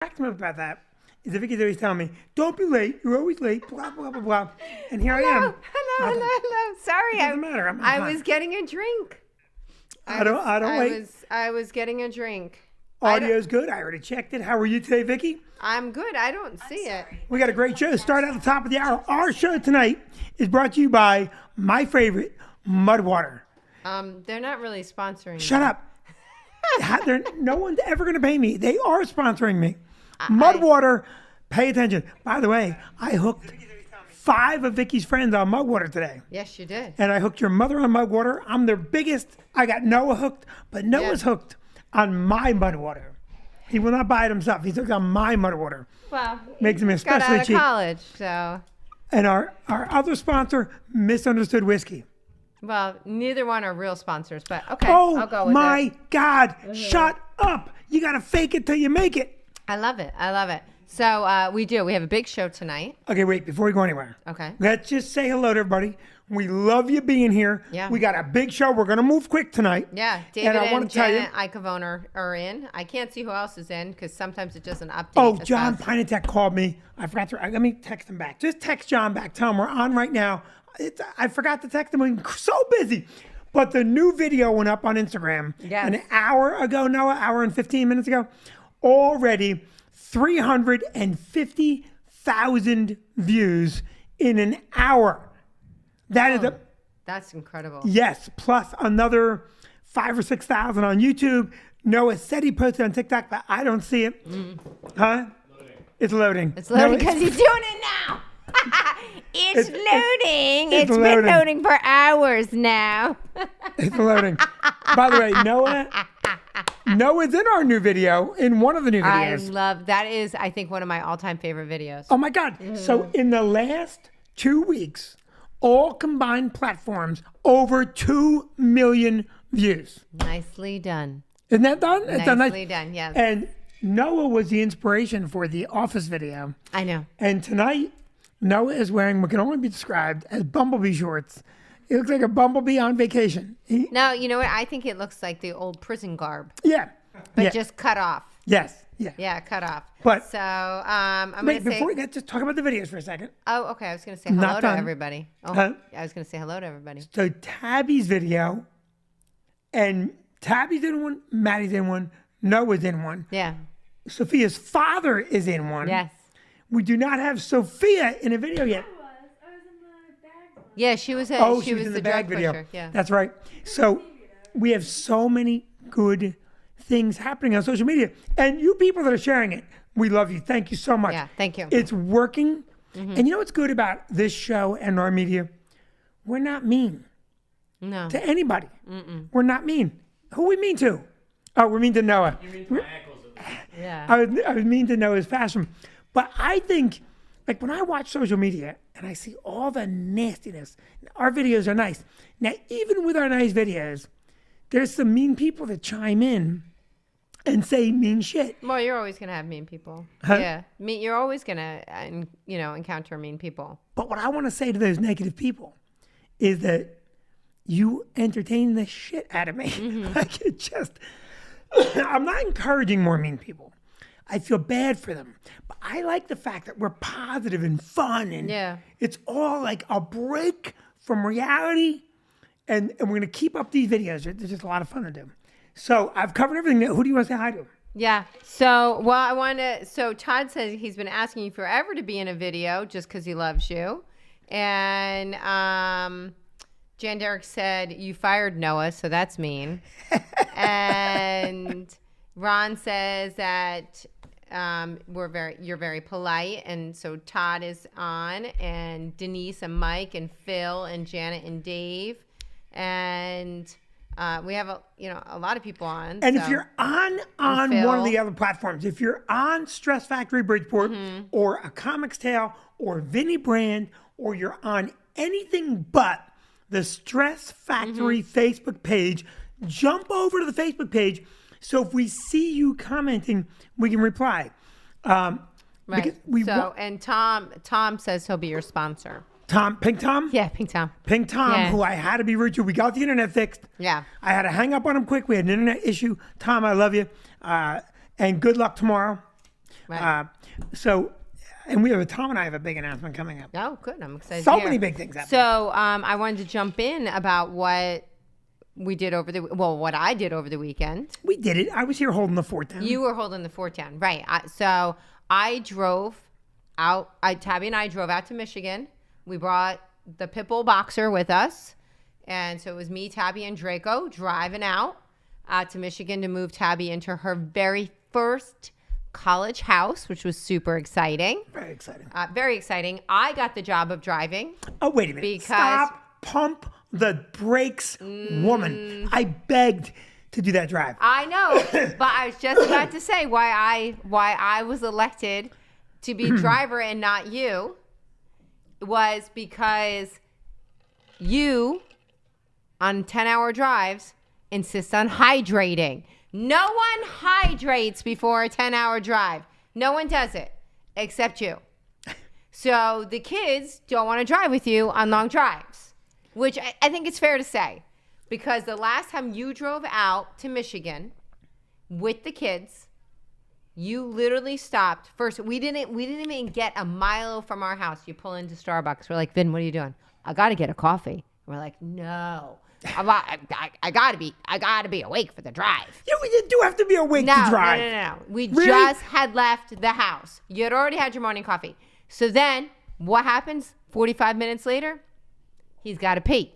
cracked me up about that is that Vicky's always telling me, "Don't be late. You're always late." Blah blah blah blah. And here I am. Hello. Sorry, It doesn't matter. I'm I fine. was getting a drink. I don't wait. I was getting a drink. Audio's good. I already checked it. How are you today, Vicky? I'm good. I don't see it. We got a great show. Start at the top of the hour. Our show tonight is brought to you by my favorite, Mudwater. They're not really sponsoring. Shut up. No one's ever going to pay me. They are sponsoring me. Mudwater, pay attention. By the way, I hooked 5 of Vicky's friends on Mudwater today. Yes, you did. And I hooked your mother on Mudwater. I'm their biggest. I got Noah hooked, but Noah's hooked on my Mudwater. He will not buy it himself. He's hooked on my Mudwater. Well, Makes him got especially out of cheap. college, so. And our other sponsor, Misunderstood Whiskey. Well, neither one are real sponsors, but okay, Oh I'll go with my it. God! Shut up! You gotta fake it till you make it. I love it. I love it. So we do. We have a big show tonight. Okay, wait. Before we go anywhere, Okay. let's just say hello to everybody. We love you being here. Yeah. We got a big show. We're gonna move quick tonight. Yeah, David I wanna and tell you- Janet Icavone are in. I can't see who else is in because sometimes it doesn't update. Oh, as John fast. Pinetek called me. I forgot to. Let me text him back. Just text John back. Tell him we're on right now. I forgot to text him. I'm so busy. But the new video went up on Instagram an hour ago, Noah, hour and 15 minutes ago. Already 350,000 views in an hour. That is That's incredible. yes, plus another 5,000 or 6,000 on YouTube. Noah said he posted on TikTok, but I don't see it. Huh? It's loading. It's loading No, because he's doing it now. It's loading. it's It's been loading. loading for hours now. It's loading. By the way, Noah's in our new video, in one of the new I videos. love that. Is I think one of my all-time favorite videos. Oh my God. So in the last 2 weeks, all combined platforms, over 2 million views. Nicely done. Isn't that done? It's done Nicely done. Yes. And Noah was the inspiration for the Office video. I know. And tonight, Noah is wearing what can only be described as bumblebee shorts. He looks like a bumblebee on vacation. No, you know what? I think it looks like the old prison garb, Yeah. but yeah. just cut off. Yes. Yeah. Yeah, cut off. But- so I'm Wait, gonna say. before we get, just talk about the videos for a second. Oh, okay. I was gonna say hello Not to done. everybody. Oh, Huh? I was gonna say hello to everybody. So Tabby's video, and Tabby's in one, Maddie's in one, Noah's in one. Yeah. Sophia's father is in one. Yes. We do not have Sophia in a video yet. Yeah, she was. Oh, she was in the the bag drug video. pusher. Yeah. That's right. So we have so many good things happening on social media. And you people that are sharing it, we love you. Thank you so much. Yeah, thank you. It's working. And you know what's good about this show and our media? We're not mean No. to anybody. We're not mean. Who we mean to? Oh, we're mean to Noah. Yeah. I was mean to Noah's fashion. But I think, like when I watch social media and I see all the nastiness, our videos are nice. Now, even with our nice videos, there's some mean people that chime in and say mean shit. Well, you're always gonna have mean people. Huh? Yeah. You're always gonna, encounter mean people. But what I want to say to those negative people is that you entertain the shit out of me. Like it just, I'm not encouraging more mean people. I feel bad for them. But I like the fact that we're positive and fun and Yeah. it's all like a break from reality. And we're going to keep up these videos. They're just a lot of fun to do. So I've covered everything. Who do you want to say hi to? Yeah. So, well, I want to. So Todd says he's been asking you forever to be in a video just because he loves you, and Jan Derek said you fired Noah, so that's mean. And Ron says that you're very polite, and so Todd is on, and Denise and Mike and Phil and Janet and Dave, and we have a lot of people on. And so. if you're on one Phil. of the other platforms, if you're on Stress Factory Bridgeport or A Comic's Tale or Vinny Brand, or you're on anything but the Stress Factory Facebook page, jump over to the Facebook page. So if we see you commenting, we can reply. Right. Because we And Tom says he'll be your sponsor. Pink Tom? Yeah, Pink Tom. Pink Tom, Yeah. who I had to be rude to. We got the internet fixed. Yeah. I had to hang up on him quick. We had an internet issue. Tom, I love you. And good luck tomorrow. Right. And Tom and I have a big announcement coming up. Oh, good. I'm excited. So to hear. many big things happening. So I wanted to jump in about what we did what I did over the weekend. We did it. I was here holding the fort down. You were holding the fort down, right? So I drove out. Tabby and I drove out to Michigan. We brought the Pitbull Boxer with us, and so it was me, Tabby, and Draco driving out to Michigan to move Tabby into her very first college house, which was super exciting. Very exciting. Very exciting. I got the job of driving. Oh, wait a minute. Because Stop. Pump the brakes, woman. I begged to do that drive. I know, but I was just about to say why I was elected to be driver and not you was because you, on 10-hour drives, insist on hydrating. No one hydrates before a 10-hour drive. No one does it except you. So the kids don't want to drive with you on long drives, which I think it's fair to say, because the last time you drove out to Michigan with the kids, you literally stopped. First, we didn't even get a mile from our house. You pull into Starbucks. We're like, Vin, what are you doing? I got to get a coffee. We're like, no. I gotta be awake for the drive. Yeah, you do have to be awake to drive. No. We Really? just had left the house. You had already had your morning coffee. So then what happens 45 minutes later? He's got to pee.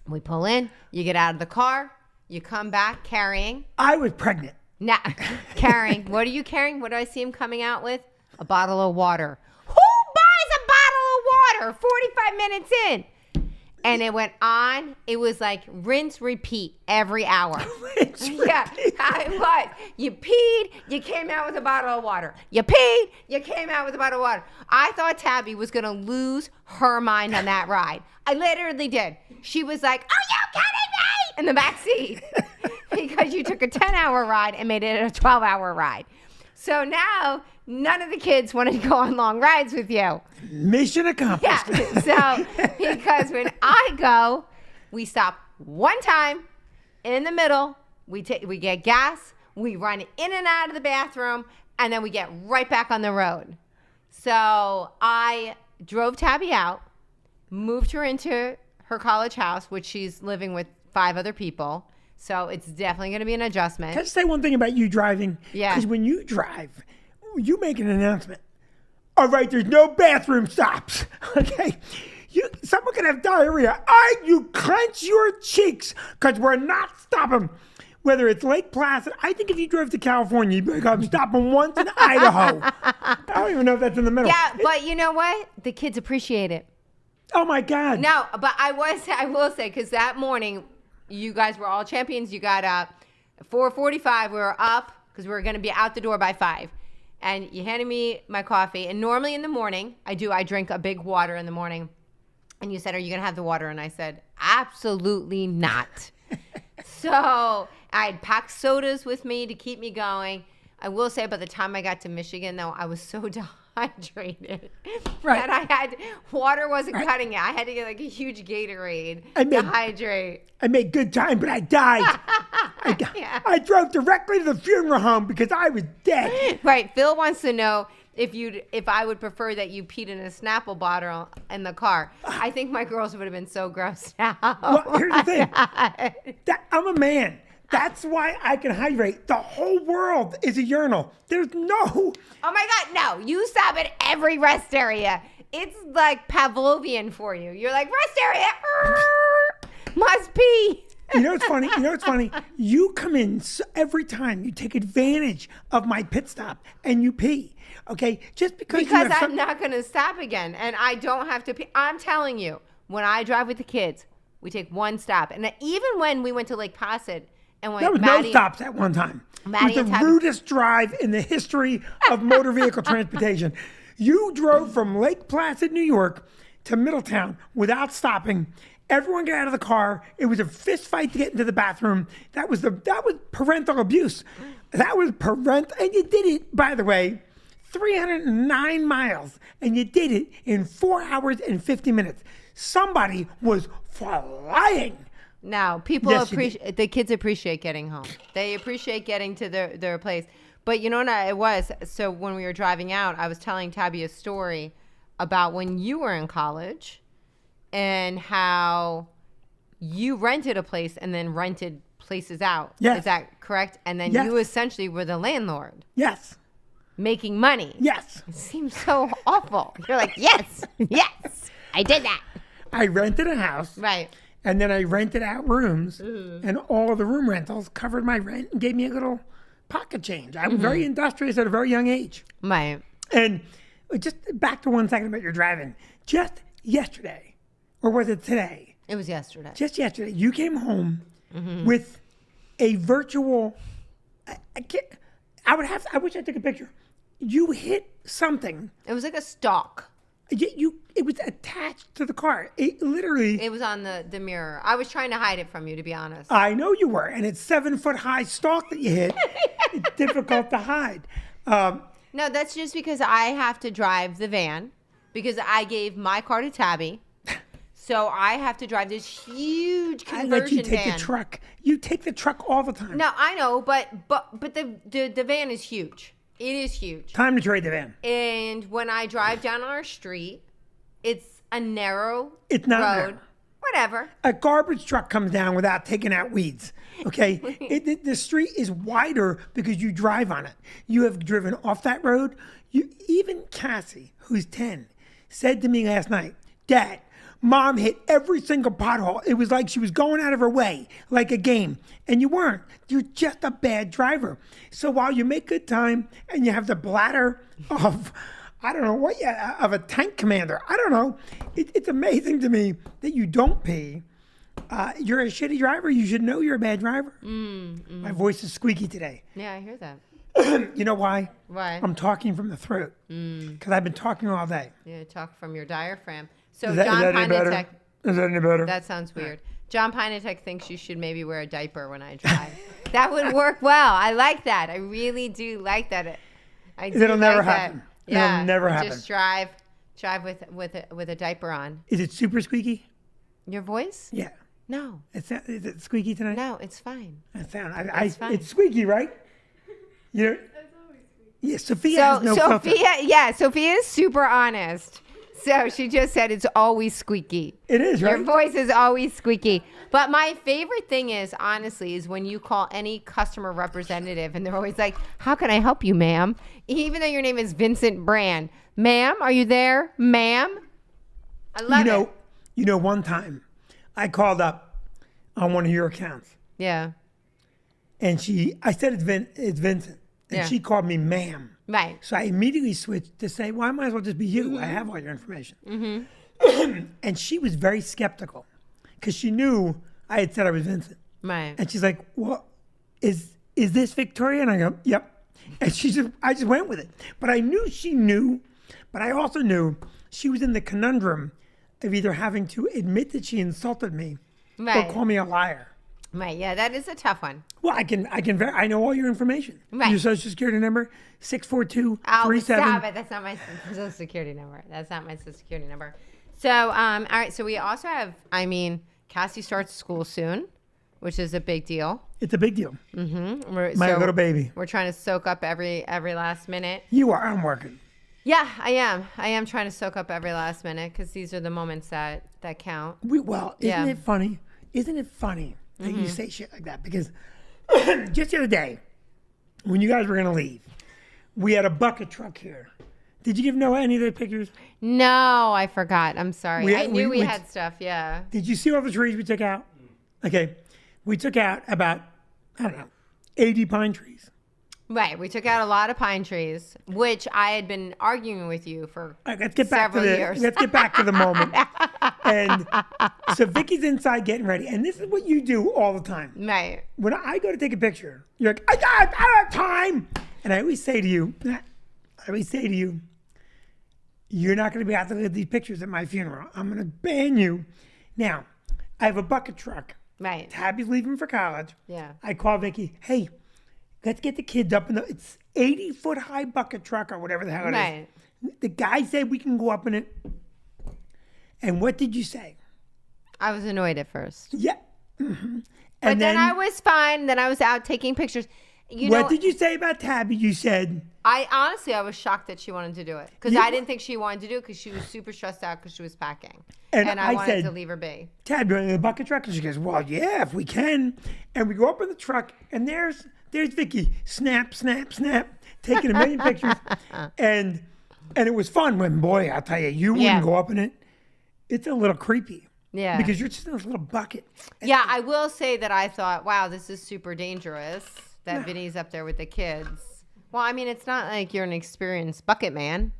We pull in. You get out of the car. You come back carrying. I was pregnant. Now, carrying. What are you carrying? What do I see him coming out with? A bottle of water. Who buys a bottle of water 45 minutes in? And it went on. It was like rinse, repeat every hour. Yeah, I was. You peed, you came out with a bottle of water. You peed, you came out with a bottle of water. I thought Tabby was going to lose her mind on that ride. I literally did. She was like, "Are you kidding me?" in the back seat because you took a 10-hour ride and made it a 12-hour ride. So now none of the kids want to go on long rides with you. Mission accomplished. Yeah. So because when I go, we stop one time in the middle. We get gas. We run in and out of the bathroom, and then we get right back on the road. So I drove Tabby out, moved her into her college house, which she's living with 5 other people. So it's definitely going to be an adjustment. Can I say one thing about you driving? Yeah. Because when you drive, you make an announcement. All right, there's no bathroom stops. Okay? Someone can have diarrhea. You clench your cheeks because we're not stopping. Whether it's Lake Placid, I think if you drove to California, you'd be like, I'm stopping once in Idaho. I don't even know if that's in the middle. Yeah, but you know what? The kids appreciate it. Oh, my God. No, but I will say, because that morning, you guys were all champions. You got up 4:45. We were up because we were going to be out the door by 5. And you handed me my coffee. And normally in the morning, I drink a big water in the morning. And you said, are you going to have the water? And I said, absolutely not. So I had packed sodas with me to keep me going. I will say by the time I got to Michigan, though, I was so dehydrated. Right. And water wasn't cutting it. I had to get like a huge Gatorade to hydrate. I made good time, but I died. Yeah. I drove directly to the funeral home because I was dead. Right. Phil wants to know if I would prefer that you peed in a Snapple bottle in the car. I think my girls would have been so grossed out. Well, here's the thing. I'm a man. That's why I can hydrate. The whole world is a urinal. There's no... Oh my God, no. You stop at every rest area. It's like Pavlovian for you. You're like, rest area, must pee. You know what's funny? You come in every time. You take advantage of my pit stop and you pee. Okay? Just because I'm not going to stop again and I don't have to pee. I'm telling you, when I drive with the kids, we take one stop. And even when we went to Lake Placid, and when there was no stops at one time. Maddie it was the rudest drive in the history of motor vehicle transportation. You drove from Lake Placid, New York, to Middletown without stopping. Everyone got out of the car. It was a fist fight to get into the bathroom. That was parental abuse. And you did it, by the way, 309 miles, and you did it in 4 hours and 50 minutes. Somebody was flying. Now, people appreciate, the kids appreciate getting home. They appreciate getting to their place. But you know what it was? So when we were driving out, I was telling Tabby a story about when you were in college and how you rented a place and then rented places out. Yes. Is that correct? And then Yes. you essentially were the landlord Yes. making money. Yes. It seems so awful. You're like, yes, yes, I did that. I rented a house. Right. And then I rented out rooms, Mm-hmm. and all of the room rentals covered my rent and gave me a little pocket change. I was very Mm-hmm. industrious at a very young age. Right. And just back to 1 second about your driving. Just yesterday, or was it today? It was yesterday. Just yesterday, you came home Mm-hmm. with a virtual. I would have. I wish I took a picture. You hit something. It was like a stalk. It was attached to the car. It literally. It was on the mirror. I was trying to hide it from you, to be honest. I know you were, and it's 7-foot high stalk that you hit. It's difficult to hide. No, that's just because I have to drive the van because I gave my car to Tabby. So I have to drive this huge I conversion let you take van. the truck. You take the truck all the time. No, I know, but the van is huge. It is huge. Time to trade the van. And when I drive down our street, it's a narrow It's not road. narrow. Whatever. A garbage truck comes down without taking out weeds. Okay, the street is wider because you drive on it. You have driven off that road. Even Cassie, who's 10, said to me last night, "Dad, Mom hit every single pothole. It was like she was going out of her way, like a game. And you weren't. You're just a bad driver. So while you make good time and you have the bladder of, I don't know what, of a tank commander, I don't know. It's amazing to me that you don't pee. You're a shitty driver. You should know you're a bad driver." My voice is squeaky today. Yeah, I hear that. You know why? Why? I'm talking from the throat. Because I've been talking all day. Yeah, talk from your diaphragm. So Is that John any better? Pinetek, Is that any better? that sounds weird. John Pinetek thinks you should maybe wear a diaper when I drive. That would work well. I like that. I really do like that. I do It'll never like that. happen. Yeah, It'll never happen. Just drive with a diaper on. Is it super squeaky? Your voice? Yeah. No, Is it squeaky tonight? no, it's fine. That sound. It's fine. It's squeaky, right? You know. Yeah, Sophia So has no filter. Sophia is super honest. So she just said it's always squeaky. It is, Your right? voice is always squeaky. But my favorite thing is, honestly, is when you call any customer representative and they're always like, "How can I help you, ma'am?" Even though your name is Vincent Brand. "Ma'am, are you there? Ma'am?" I love it. You know, one time I called up on one of your accounts, Yeah. and I said it's Vincent, and Yeah. she called me ma'am. Right. So I immediately switched to say, "Well, I might as well just be you. I have all your information." And she was very skeptical because she knew I had said I was Vincent. Right. And she's like, "Well, is this Victoria?" And I go, "Yep." And I just went with it. But I knew she knew, but I also knew she was in the conundrum of either having to admit that she insulted me Right. or call me a liar. Right. Yeah, that is a tough one. Well, I know all your information. Right. Your social security number, 642 Oh, 37. stop it. That's not my social security number. That's not my social security number. So, all right. So we also have, Cassie starts school soon, which is a big deal. It's a big deal. My little baby. We're trying to soak up every last minute. You are. I'm working. Yeah, I am. I am trying to soak up every last minute because these are the moments that count. Isn't Yeah. it funny? Isn't it funny that you say shit like that? Because just the other day, when you guys were going to leave, we had a bucket truck here. Did you give Noah any of the pictures? No, I forgot. I'm sorry. We- I knew we we- had stuff. Yeah. Did you see all the trees we took out? Okay. We took out about, 80 pine trees. Right. We took out a lot of pine trees, which I had been arguing with you for All right, let's get back several years. Let's get back to the moment. And so Vicky's inside getting ready, and this is what you do all the time. Right. When I go to take a picture, you're like, I don't have time. And I always say to you, you're not going to be able to look at these pictures at my funeral. I'm going to ban you. Now, I have a bucket truck. Right. Tabby's leaving for college. Yeah. I call Vicky, hey, let's get the kids up in it's 80-foot high bucket truck or whatever the hell it is. Right. The guy said we can go up in it. And what did you say? I was annoyed at first. Yeah. Mm-hmm. But then I was fine. Then I was out taking pictures. What did you say about Tabby? You said... I was shocked that she wanted to do it because I didn't think she wanted to do it because she was super stressed out because she was packing. And I wanted to leave her be. Tabby, in the bucket truck? And she goes, well, yeah, if we can. And we go up in the truck and there's Vicky. Snap, snap, snap. Taking a million pictures. And it was fun when, boy, I'll tell you, you wouldn't go up in it. It's a little creepy. Yeah. Because you're just in this little bucket. Yeah, I will say that I thought, wow, this is super dangerous that Vinny's up there with the kids. Well, I mean, it's not like you're an experienced bucket man.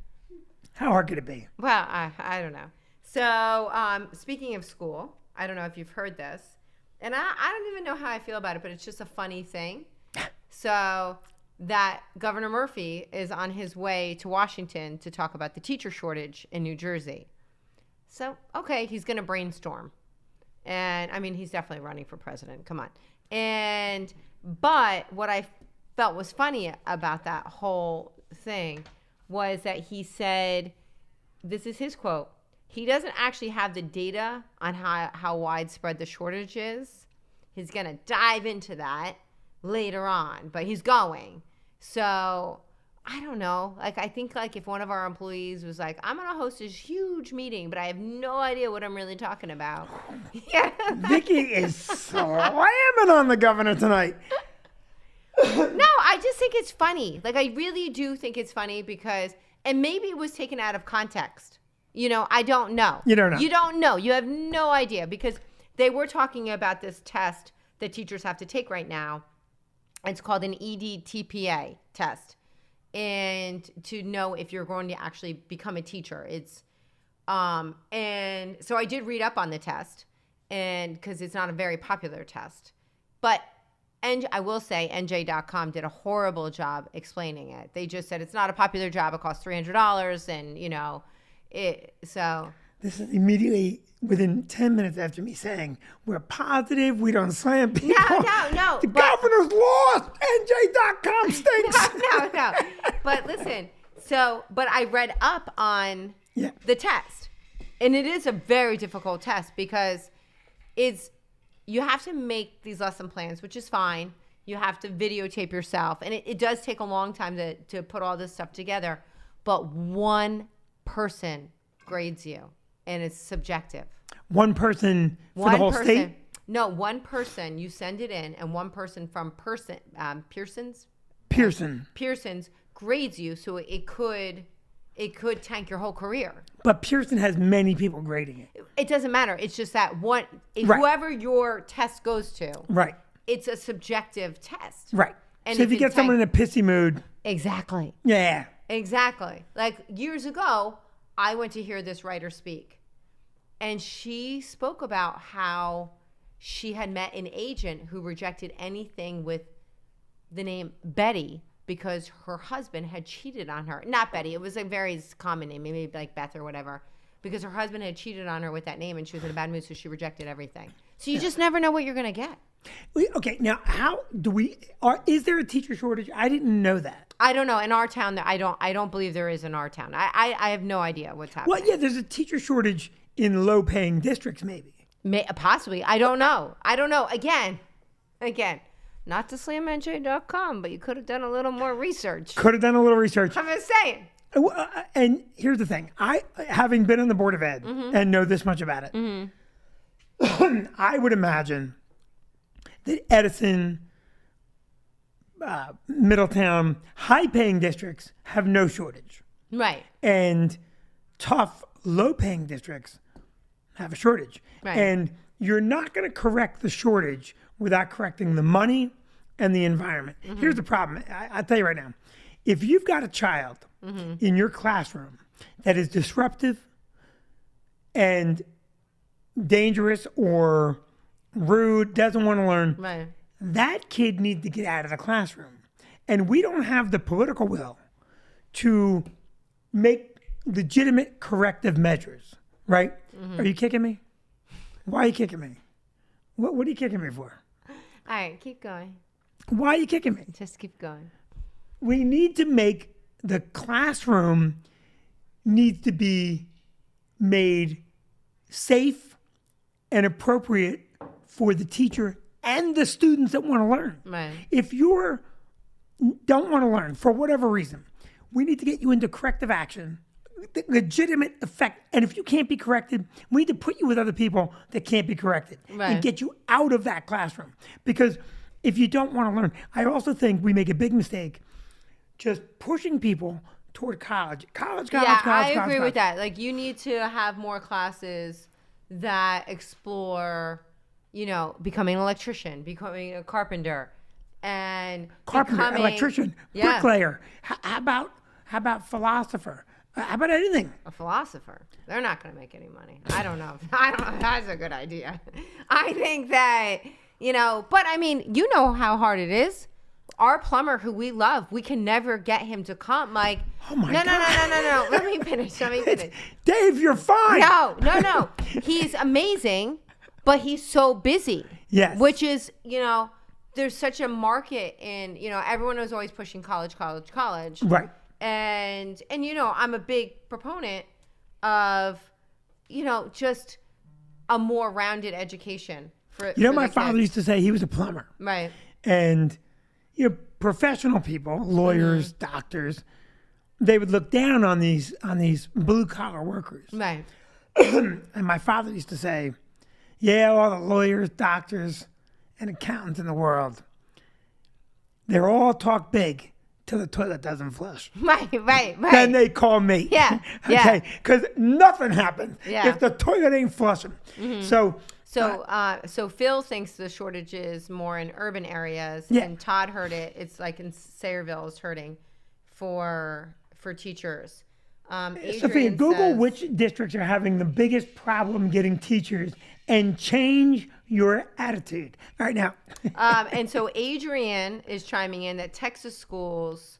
How hard could it be? Well, I don't know. So, speaking of school, I don't know if you've heard this. And I don't even know how I feel about it, but it's just a funny thing. So, that Governor Murphy is on his way to Washington to talk about the teacher shortage in New Jersey. So, okay, he's going to brainstorm. And, I mean, he's definitely running for president. Come on. But what I felt was funny about that whole thing was that he said, this is his quote, he doesn't actually have the data on how widespread the shortage is. He's going to dive into that later on, but he's going. So I don't know. Like, I think like if one of our employees was like, I'm going to host this huge meeting, but I have no idea what I'm really talking about. Yeah. Vicky is slamming on the governor tonight. No, I just think it's funny. Like, I really do think it's funny because, and maybe it was taken out of context. You know, I don't know. You don't know. You don't know. You have no idea because they were talking about this test that teachers have to take right now. It's called an EDTPA test. And to know if you're going to actually become a teacher. It's, and so I did read up on the test and because it's not a very popular test, but and I will say NJ.com did a horrible job explaining it. They just said it's not a popular job. It costs $300 and, you know, so. This is immediately within 10 minutes after me saying, we're positive, we don't slam people. No. The governor's lost. NJ.com stinks. No. But listen, but I read up on the test. And it is a very difficult test because you have to make these lesson plans, which is fine. You have to videotape yourself. And it does take a long time to put all this stuff together. But one person grades you, and it's subjective. One person for the whole state? No, one person. You send it in, and one person from Pearson's grades you, so it could tank your whole career. But Pearson has many people grading it. It doesn't matter. It's just that whoever your test goes to, right? It's a subjective test, right? And so if you get someone in a pissy mood, exactly, yeah, exactly. Like years ago, I went to hear this writer speak, and she spoke about how she had met an agent who rejected anything with the name Betty because her husband had cheated on her. Not Betty. It was a very common name, maybe like Beth or whatever, because her husband had cheated on her with that name and she was in a bad mood, so she rejected everything. So you just never know what you're going to get. Okay, now is there a teacher shortage? I didn't know that. I don't know. In our town, I don't believe there is in our town. I have no idea what's happening. Well, yeah, there's a teacher shortage in low-paying districts, maybe. Possibly. I don't know. Again, not to slam NJ.com, but you could have done a little more research. I'm just saying. And here's the thing. I, having been on the Board of Ed and know this much about it, I would imagine that Edison, Middletown, high-paying districts have no shortage. Right. And tough, low-paying districts have a shortage. Right. And you're not going to correct the shortage without correcting the money and the environment. Here's the problem. I'll tell you right now. If you've got a child in your classroom that is disruptive and dangerous or rude, doesn't want to learn, right, that kid needs to get out of the classroom. And we don't have the political will to make legitimate corrective measures, right? Are you kicking me? Why are you kicking me? What are you kicking me for? All right, keep going. Why are you kicking me? Just keep going. We need to make the classroom needs to be made safe and appropriate for the teacher and the students that want to learn. Right. If you're don't want to learn for whatever reason, we need to get you into corrective action, the legitimate effect. And if you can't be corrected, we need to put you with other people that can't be corrected Right. and get you out of that classroom. Because if you don't want to learn, I also think we make a big mistake just pushing people toward college. College, I agree college. with that. Like, you need to have more classes that explore, becoming an electrician, becoming a carpenter, and Carpenter, becoming, electrician, Yeah. bricklayer. How about philosopher? How about anything? a philosopher. They're not going to make any money. I don't know. I don't know if that's a good idea. I think that, but I mean, you know how hard it is. Our plumber, who we love, we can never get him to come. Like, Oh my no. God. Let me finish. Dave, you're fine. No. He's amazing, but he's so busy. Yes. Which is, there's such a market in, everyone is always pushing college. Right. And I'm a big proponent of, just a more rounded education for My the father kids. used to say he was a plumber. Right. And, professional people, lawyers, doctors, they would look down on these blue collar workers. Right. And my father used to say, yeah, all the lawyers, doctors, and accountants in the world, they're all talk big till the toilet doesn't flush. Right. Then they call me. Yeah, Okay, because nothing happens Yeah. if the toilet ain't flushing. So So Phil thinks the shortage is more in urban areas, Yeah. and Todd heard it. It's like in Sayreville is hurting for teachers. Sophia, Adrian Google says- which districts are having the biggest problem getting teachers and change your attitude. All right, now. And so Adrian is chiming in that Texas schools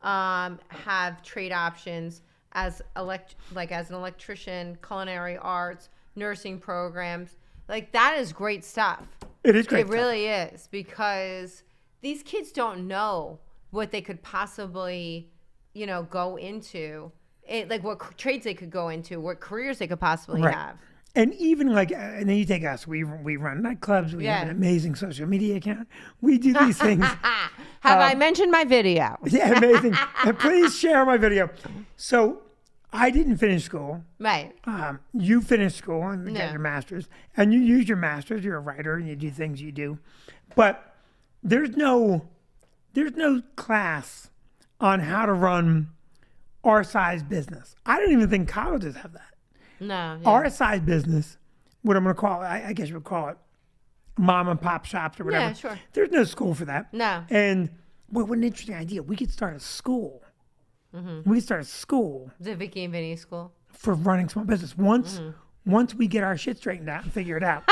have trade options as as an electrician, culinary arts, nursing programs. Like, that is great stuff. It is great It really is, because these kids don't know what they could possibly, go into. What trades they could go into, what careers they could possibly Right. have. And even and then you take us, we run nightclubs, we have Yeah. an amazing social media account. We do these things. Have I mentioned my video? Yeah, amazing. And please share my video. So I didn't finish school. Right. You finished school and No. got your master's, and you use your master's. You're a writer, and you do things you do. But there's no class on how to run our size business. I don't even think colleges have that. No. Our size business, what I'm going to call it, I guess you would call it mom and pop shops or whatever. Yeah, sure. There's no school for that. No. And boy, what an interesting idea. We could start a school. Mm-hmm. We could start a school The Vicky and Vinny school. for running small business. Once we get our shit straightened out and figure it out.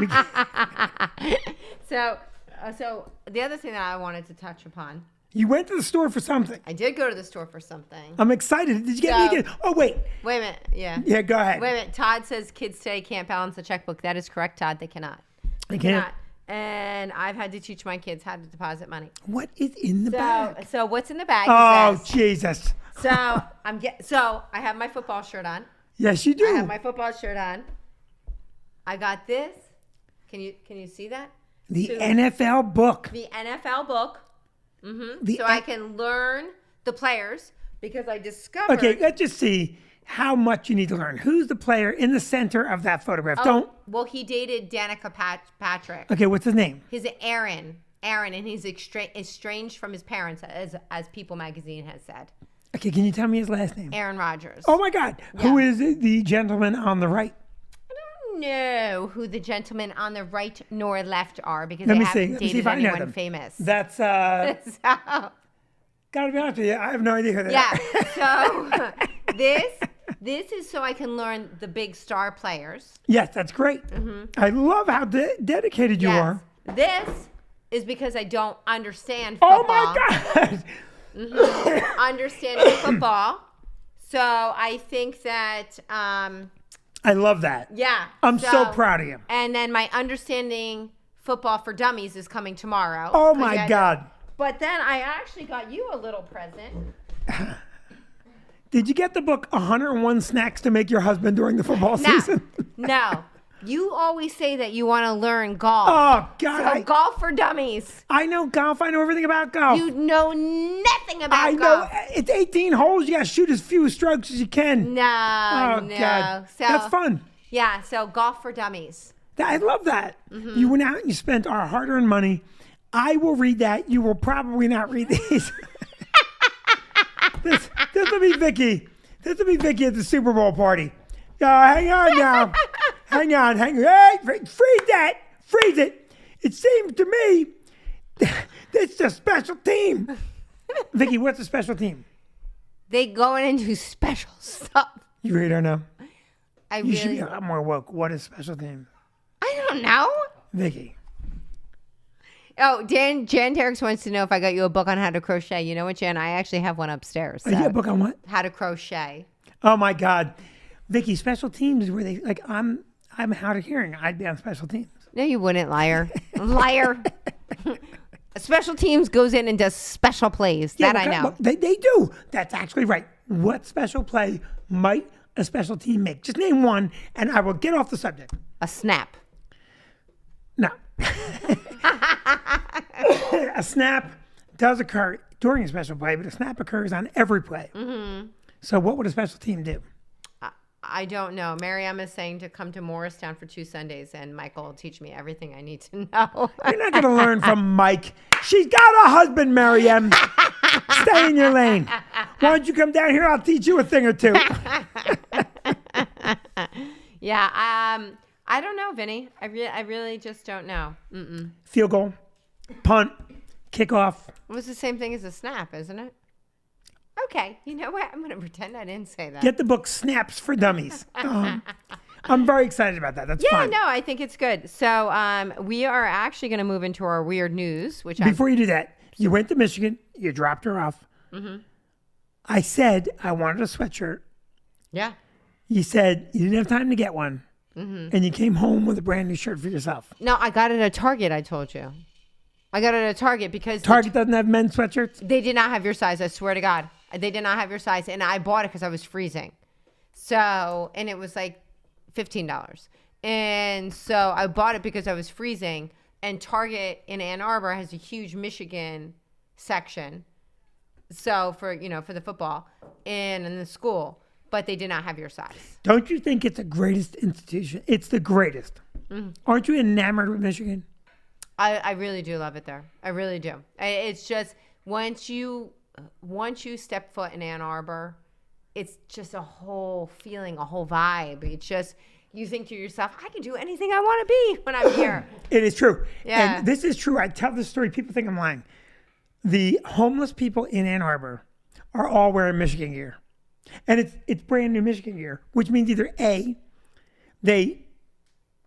we can, So the other thing that I wanted to touch upon, you went to the store for something. I did go to the store for something. I'm excited. Did you get me So- again? Oh, wait. Wait a minute. Yeah. Yeah, go ahead. Wait a minute. Todd says kids today can't balance the checkbook. That is correct, Todd. They cannot. I can't. And I've had to teach my kids how to deposit money. What is in the bag? So what's in the bag? Oh, is this. Jesus. So I have my football shirt on. Yes, you do. I have my football shirt on. I got this. Can you see that? the So- NFL book. The NFL book. The So I can learn the players, because I discovered. Okay, let's just see how much you need to learn. Who's the player in the center of that photograph? Don't. Well, he dated Danica Patrick. Okay, what's his name? He's Aaron, and he's estranged from his parents, as People Magazine has said. Okay, can you tell me his last name? Aaron Rodgers. Oh my God. Who is the gentleman on the right? I don't know who the gentlemen on the right nor left are, because Let they me see. haven't Let me see dated if I know anyone them. famous. That's So, gotta be honest with you. I have no idea who that is. yeah. So this is so I can learn the big star players. Yes, that's great. I love how dedicated you are. This is because I don't understand Oh football. my God. Understanding football. So I think that, I love that. yeah. I'm so proud of you. And then my understanding football for dummies is coming tomorrow. Oh 'Cause my God. But then I actually got you a little present. Did you get the book 101 Snacks to Make Your Husband During the Football No, Season? no. You always say that you want to learn golf. Oh, God. So golf for dummies. I know golf. I know everything about golf. You know nothing about I golf. know. It's 18 holes. You got to shoot as few strokes as you can. No, Oh, no. God. So, That's fun. Yeah, so golf for dummies. I love that. Mm-hmm. You went out and you spent our hard-earned money. I will read that. You will probably not read these. This will be Vicky. This will be Vicky at the Super Bowl party. Hang on now. hang on. Hey, freeze that. Freeze it. It seems to me it's a special team. Vicky, what's a special team? They go in and do special stuff. You really don't know? You You should be a lot more woke. What is special team? I don't know. Vicky. Oh, Jan Derricks wants to know if I got you a book on how to crochet. You know what, Jan? I actually have one upstairs. You a book on what? How to crochet. Oh my God. Vicky, special teams is where they like I'm hard of hearing. I'd be on special teams. No, you wouldn't, liar. Liar. Special teams goes in and does special plays. Yeah, that I know. They do. That's actually right. What special play might a special team make? Just name one, and I will get off the subject. A snap. No. A snap does occur during a special play, but a snap occurs on every play. Mm-hmm. So what would a special team do? I don't know. Mariam is saying to come to Morristown for 2 Sundays, and Michael will teach me everything I need to know. You're not going to learn from Mike. She's got a husband, Mariam. Stay in your lane. Why don't you come down here? I'll teach you a thing or two. Yeah. I don't know, Vinny. I really just don't know. Mm-mm. Field goal, punt, kickoff. It was the same thing as a snap, isn't it? Okay. You know what? I'm going to pretend I didn't say that. Get the book Snaps for Dummies. I'm very excited about that. That's fun. No, I think it's good. So we are actually going to move into our weird news, which Before you do that, you went to Michigan. You dropped her off. Mm-hmm. I said I wanted a sweatshirt. Yeah. You said you didn't have time to get one. Mm-hmm. And you came home with a brand new shirt for yourself. No, I got it at Target, I told you. I got it at Target because Target doesn't have men's sweatshirts? they did not have your size. I swear to God. They did not have your size. And I bought it because I was freezing. So, and it was like $15. And so I bought it because I was freezing. And Target in Ann Arbor has a huge Michigan section. So for the football and in the school. But they did not have your size. Don't you think it's the greatest institution? It's the greatest. Mm-hmm. Aren't you enamored with Michigan? I really do love it there. I really do. It's just once you step foot in Ann Arbor, it's just a whole feeling, a whole vibe. It's just you think to yourself, I can do anything I want to be when I'm here. It is true. Yeah. And this is true. I tell this story. People think I'm lying. The homeless people in Ann Arbor are all wearing Michigan gear. And it's brand new Michigan gear, which means either A, they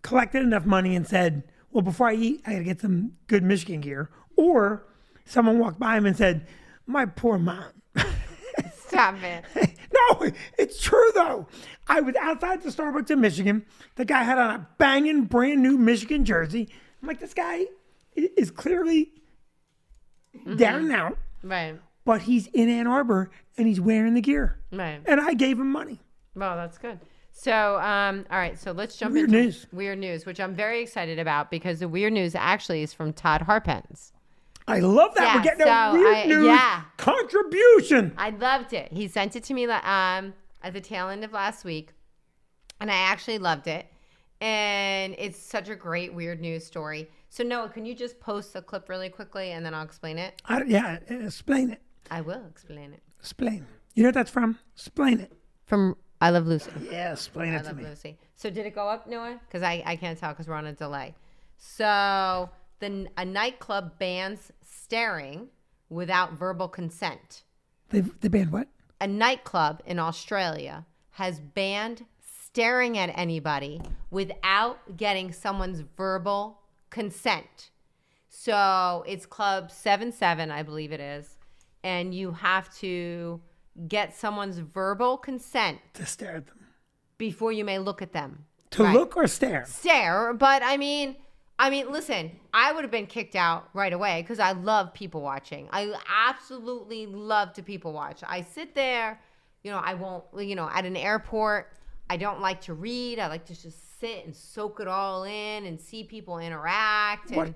collected enough money and said, well, before I eat, I got to get some good Michigan gear. Or someone walked by him and said, my poor mom. Stop it. No, it's true, though. I was outside the Starbucks in Michigan. The guy had on a banging brand new Michigan jersey. I'm like, this guy is clearly down and out. Right. But he's in Ann Arbor and he's wearing the gear. Right. And I gave him money. Well, that's good. So, all right. So let's jump Weird into news. weird news, which I'm very excited about because the weird news actually is from Todd Harpens. I love that. Yeah, We're getting a so weird news contribution. I loved it. He sent it to me at the tail end of last week, and I actually loved it. And it's such a great weird news story. So, Noah, can you just post the clip really quickly, and then I'll explain it? Explain it. I will explain it. Explain. You know what that's from? Explain it. From I Love Lucy. Yeah, explain I it to Love me. Lucy. So did it go up, Noah? Because I can't tell because we're on a delay. So a nightclub bans staring without verbal consent. They banned what? A nightclub in Australia has banned staring at anybody without getting someone's verbal consent. So it's Club 77, I believe it is. And you have to get someone's verbal consent To stare at them. before you may look at them. To Right. look or stare? Stare, but I mean, listen, I would have been kicked out right away because I love people watching. I absolutely love to people watch. I sit there, I won't, at an airport, I don't like to read. I like to just sit and soak it all in and see people interact. And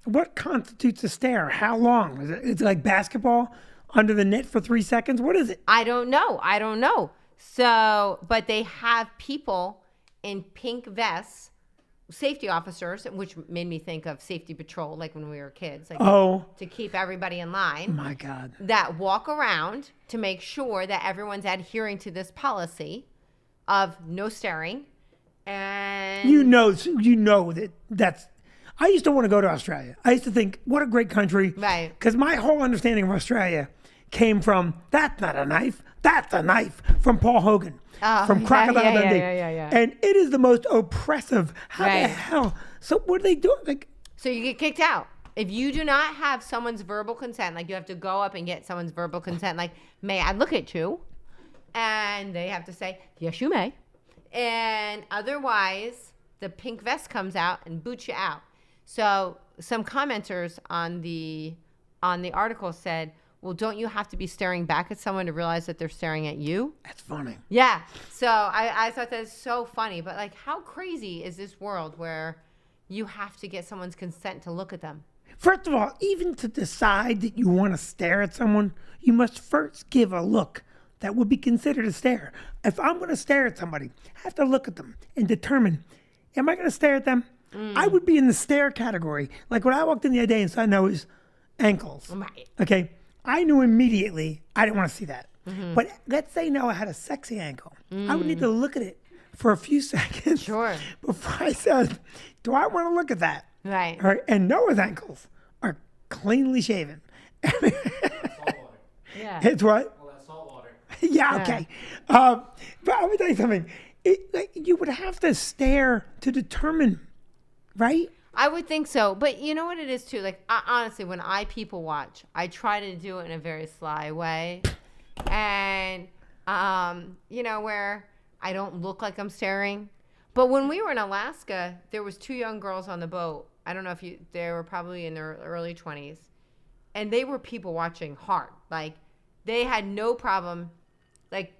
What constitutes a stare? How long? Is it like basketball under the net for 3 seconds? What is it? I don't know. So, but they have people in pink vests, safety officers, which made me think of safety patrol, like when we were kids, like to keep everybody in line. My God. That walk around to make sure that everyone's adhering to this policy of no staring. And You know that's. I used to want to go to Australia. I used to think, what a great country. Right. Because my whole understanding of Australia came from, that's not a knife, that's a knife, from Paul Hogan, from Crocodile Dundee. Yeah. And it is the most oppressive. How the Right. hell? So what do they do? Like, So you get kicked out. If you do not have someone's verbal consent, like you have to go up and get someone's verbal consent, like, may I look at you? And they have to say, yes, you may. And otherwise, the pink vest comes out and boots you out. So some commenters on the article said, well, don't you have to be staring back at someone to realize that they're staring at you? that's funny. Yeah. So I thought that's so funny. But like, how crazy is this world where you have to get someone's consent to look at them? First of all, even to decide that you want to stare at someone, you must first give a look that would be considered a stare. If I'm going to stare at somebody, I have to look at them and determine, am I going to stare at them? I would be in the stare category. Like when I walked in the other day and saw Noah's ankles. Right. Okay. I knew immediately I didn't want to see that. But let's say Noah had a sexy ankle. I would need to look at it for a few seconds Sure. before I said, do I want to look at that? Right. All right. And Noah's ankles are cleanly shaven. Yeah. It's what? All that salt water. Yeah, okay. But I'm going to tell you something. You would have to stare to determine, right? I would think so. But you know what it is too? Like, honestly, when I people watch, I try to do it in a very sly way. And, where I don't look like I'm staring. But when we were in Alaska, there was 2 young girls on the boat. I don't know if they were probably in their early 20s. And they were people watching hard. Like, they had no problem, like,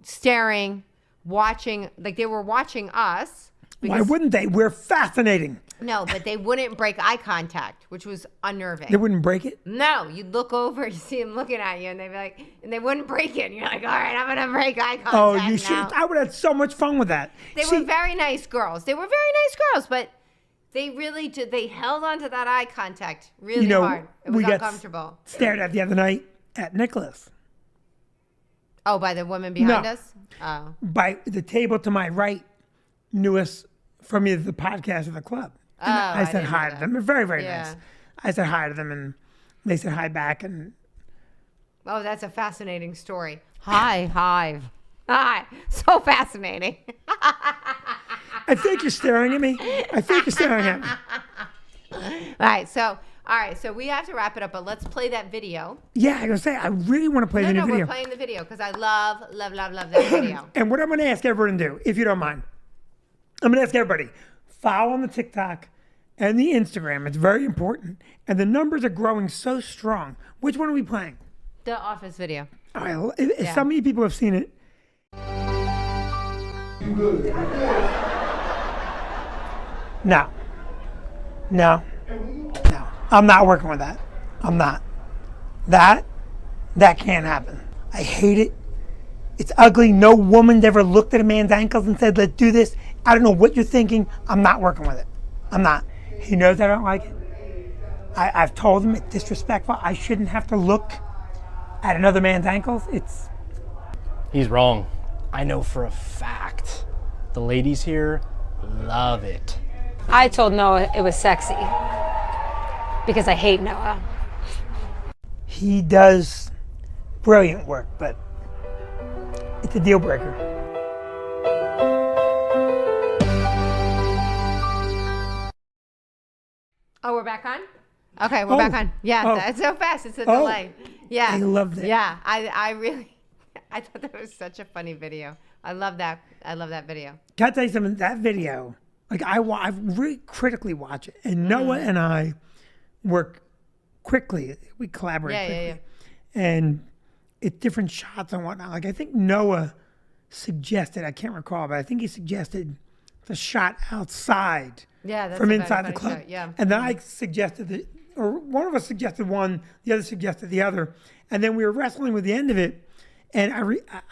staring, watching. Like, they were watching us. Why wouldn't they? We're fascinating. No, but they wouldn't break eye contact, which was unnerving. They wouldn't break it? No, you'd look over, you see them looking at you, and they'd be like, and they wouldn't break it. And you're like, all right, I'm going to break eye contact. Oh, you should. now. I would have had so much fun with that. They were very nice girls. But they really did. They held on to that eye contact really hard. It was we got uncomfortable. stared at the other night at Nicholas. Oh, by the woman behind us? Oh. By the table to my right knew us from either the podcast or the club. And I said didn't hi know to them. They're very, very Yeah. nice. I said hi to them, and they said hi back. And Oh, that's a fascinating story. Hi. So fascinating. I think you're staring at me. I think you're staring at me. All right, so we have to wrap it up, but let's play that video. Yeah, I was gonna say I really want to play the new No, video. we're playing the video because I love that video. And what I'm going to ask everyone to do, if you don't mind, I'm going to ask everybody, follow on the TikTok and the Instagram. It's very important. And the numbers are growing so strong. Which one are we playing? The Office video. All right, if some of you people have seen it. No. I'm not working with that. I'm not. That can't happen. I hate it. It's ugly. No woman's ever looked at a man's ankles and said, let's do this. I don't know what you're thinking. I'm not working with it. I'm not. He knows I don't like it. I've told him it's disrespectful. I shouldn't have to look at another man's ankles. He's wrong. I know for a fact. The ladies here love it. I told Noah it was sexy because I hate Noah. He does brilliant work, but it's a deal breaker. Oh, we're back on? Okay, we're back on. Yeah, that's so fast. It's a delay. Yeah. I love that. Yeah, I really, I thought that was such a funny video. I love that video. Can I tell you something? That video, like I really critically watch it, and Noah and I work quickly. We collaborate quickly, and it's different shots and whatnot. Like I think Noah suggested, I can't recall, but I think he suggested the shot outside Yeah, that's from a inside the funny club. shot, yeah. And then I suggested or one of us suggested one, the other suggested the other. And then we were wrestling with the end of it. And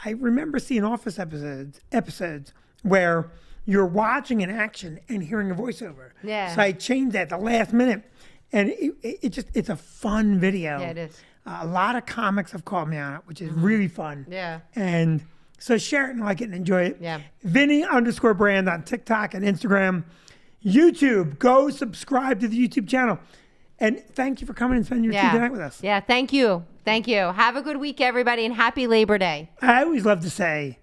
I remember seeing Office episodes where you're watching an action and hearing a voiceover. Yeah. So I changed that at the last minute. And it's a fun video. Yeah, it is. A lot of comics have called me on it, which is really fun. Yeah. And so share it and like it and enjoy it. Yeah. Vinny_brand on TikTok and Instagram. YouTube, go subscribe to the YouTube channel. And thank you for coming and spending your Tuesday night with us. Yeah, thank you. Thank you. Have a good week, everybody, and happy Labor Day. I always love to say,